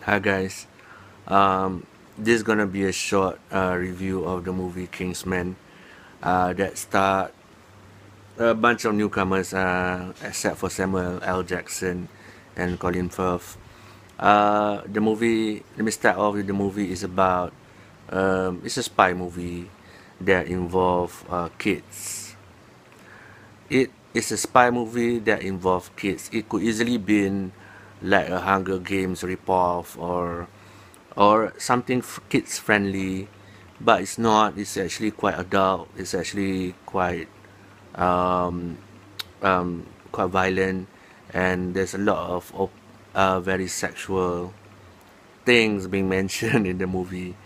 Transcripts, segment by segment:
Hi guys. This is gonna be a short review of the movie Kingsman. That star a bunch of newcomers, except for Samuel L. Jackson and Colin Firth. The movie. Let me start off with the movie. Is about. It's a spy movie that involve kids. It is a spy movie that involve kids. It could easily been like a Hunger Games ripoff or something kids friendly, but it's not. It's actually quite adult. It's actually um, quite violent, and there's a lot of very sexual things being mentioned in the movie.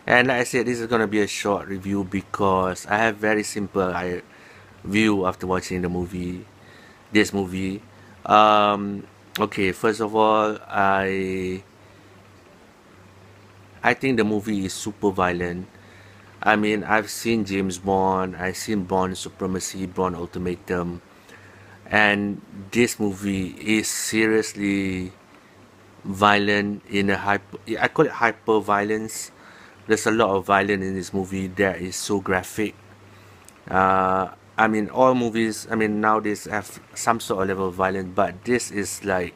And like I said, this is gonna be a short review because I have very simple view after watching the movie. This movie. Okay, first of all, I think the movie is super violent. I mean, I've seen James Bond, I've seen Bond Supremacy, Bond Ultimatum, and this movie is seriously violent in a hyper. I call it hyper violence. There's a lot of violence in this movie that is so graphic. I mean, all movies. I mean, nowadays have some sort of level of violence, but this is like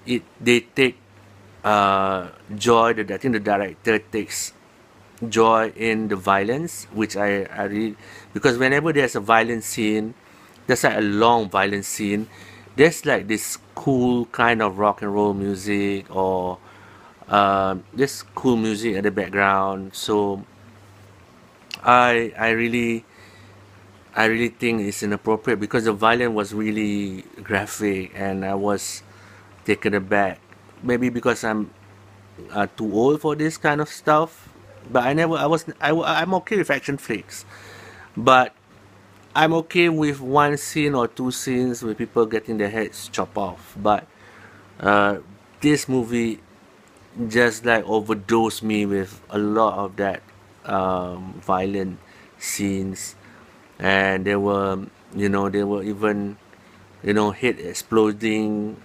it. They take joy. I think the director takes joy in the violence, which I really, because whenever there's a violent scene, there's like a long violent scene, there's like this cool kind of rock and roll music or this cool music at the background. So I really think it's inappropriate because the violence was really graphic and I was taken aback. Maybe because I'm too old for this kind of stuff. But I'm okay with action flicks. But I'm okay with one scene or two scenes with people getting their heads chopped off. But uh, this movie just like overdosed me with a lot of that violent scenes, and there were even head exploding,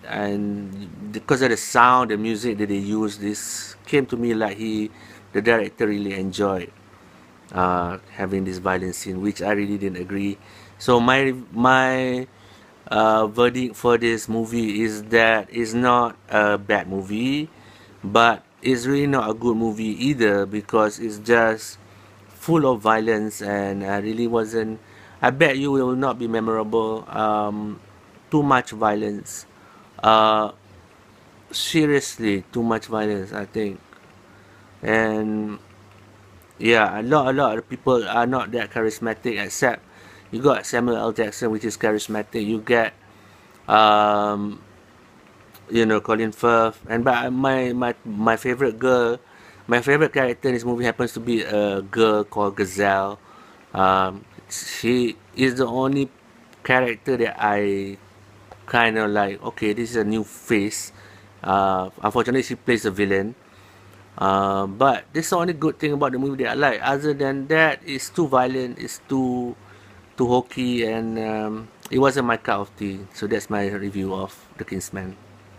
and because of the sound, the music that they used, this came to me like the director really enjoyed having this violent scene, which I really didn't agree. So my verdict for this movie is that it's not a bad movie, but it's really not a good movie either because it's just full of violence and really wasn't. I bet you it will not be memorable. Too much violence. Uh, Seriously, too much violence. I think, and yeah, a lot of people are not that charismatic. Except you got Samuel L. Jackson, which is charismatic. You get um, Colin Firth, and but my favorite girl, my favorite character in this movie happens to be a girl called Gazelle. She is the only character that I kind of like. Okay, this is a new face. Unfortunately, she plays a villain. But this is the only good thing about the movie that I like. Other than that, it's too violent. It's too hokey, and it wasn't my cup of tea. So that's my review of The Kingsman.